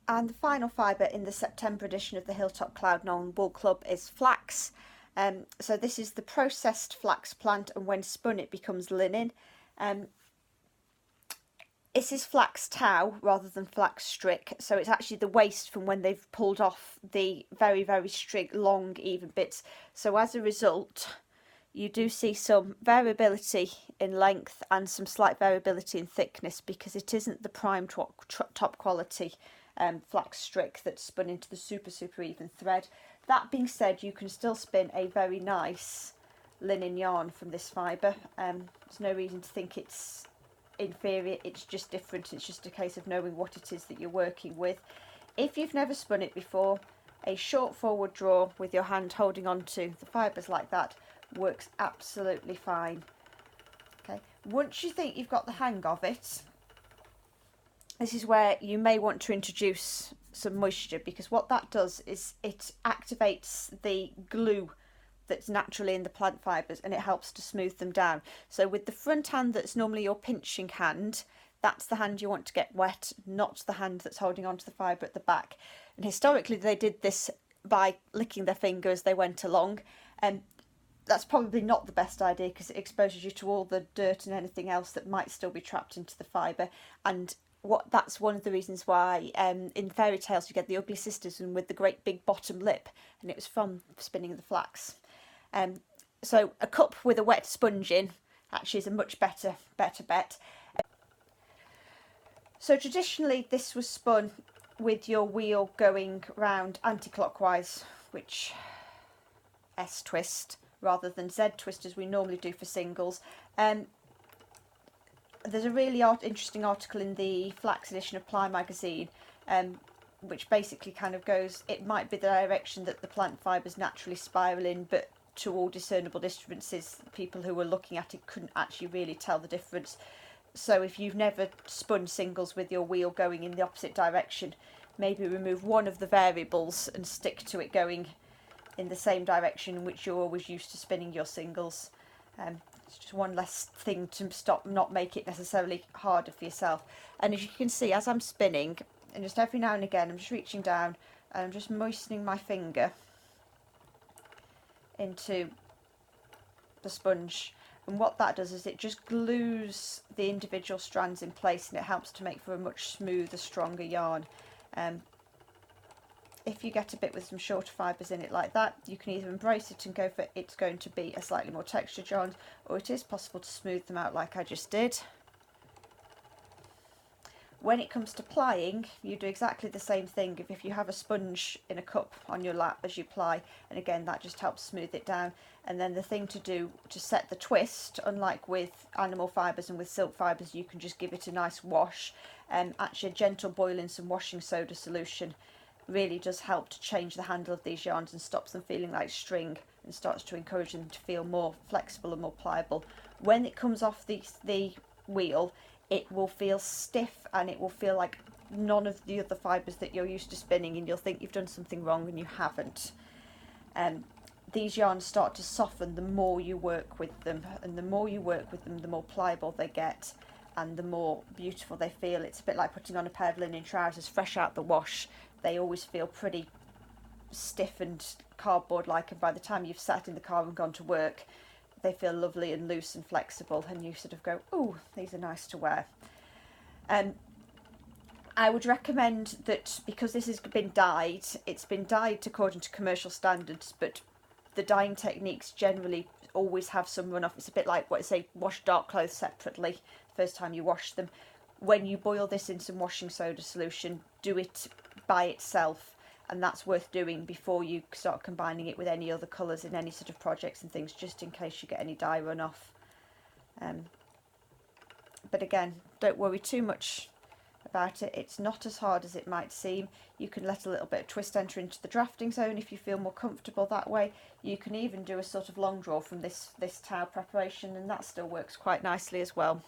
And the final fibre in the September edition of the Hilltop Cloud Non Wool Club is flax. So this is the processed flax plant, and when spun it becomes linen. This is flax tow rather than flax strick, so it's actually the waste from when they've pulled off the very, very strict, long, even bits. So as a result, you do see some variability in length and some slight variability in thickness, because it isn't the prime top quality flax strick that's spun into the super even thread. That being said, you can still spin a very nice linen yarn from this fibre. There's no reason to think it's inferior, it's just different. It's just a case of knowing what it is that you're working with. If you've never spun it before, a short forward draw with your hand holding on to the fibres like that works absolutely fine. Okay, once you think you've got the hang of it, this is where you may want to introduce some moisture, because what that does is it activates the glue that's naturally in the plant fibres, and it helps to smooth them down. So with the front hand that's normally your pinching hand, that's the hand you want to get wet, not the hand that's holding onto the fibre at the back. And historically they did this by licking their finger as they went along, and that's probably not the best idea, because it exposes you to all the dirt and anything else that might still be trapped into the fibre. And that's one of the reasons why in fairy tales you get the ugly sisters and with the great big bottom lip, and it was from spinning the flax. So a cup with a wet sponge in actually is a much better bet. So traditionally this was spun with your wheel going round anti-clockwise, which S twist rather than Z twist as we normally do for singles. There's a really interesting article in the Flax edition of Ply magazine, which basically kind of goes, it might be the direction that the plant fibres naturally spiral in, but to all discernible distances, people who were looking at it couldn't actually really tell the difference. So if you've never spun singles with your wheel going in the opposite direction, maybe remove one of the variables and stick to it going in the same direction in which you're always used to spinning your singles. It's just one less thing to not make it necessarily harder for yourself. And as you can see, as I'm spinning, and just every now and again I'm just reaching down and I'm just moistening my finger into the sponge, and what that does is it just glues the individual strands in place, and it helps to make for a much smoother, stronger yarn. If you get a bit with some shorter fibres in it like that, you can either embrace it and go for it's going to be a slightly more textured yarn, or it is possible to smooth them out like I just did. When it comes to plying, you do exactly the same thing if you have a sponge in a cup on your lap as you ply, and again that just helps smooth it down. And then the thing to do to set the twist, unlike with animal fibres and with silk fibres, you can just give it a nice wash. Actually a gentle boil in some washing soda solution really does help to change the handle of these yarns and stops them feeling like string, and starts to encourage them to feel more flexible and more pliable. When it comes off the wheel, it will feel stiff, and it will feel like none of the other fibres that you're used to spinning, and you'll think you've done something wrong and you haven't. These yarns start to soften the more you work with them, and the more you work with them, the more pliable they get and the more beautiful they feel. It's a bit like putting on a pair of linen trousers fresh out the wash. They always feel pretty stiff and cardboard-like, and by the time you've sat in the car and gone to work, they feel lovely and loose and flexible, and you sort of go, oh, these are nice to wear. I would recommend that, because this has been dyed, it's been dyed according to commercial standards, but the dyeing techniques generally always have some runoff. It's a bit like what I say, wash dark clothes separately the first time you wash them. When you boil this in some washing soda solution, do it by itself, and that's worth doing before you start combining it with any other colours in any sort of projects and things, just in case you get any dye runoff. But again, don't worry too much about it. It's not as hard as it might seem. You can let a little bit of twist enter into the drafting zone if you feel more comfortable that way. You can even do a sort of long draw from this towel preparation, and that still works quite nicely as well.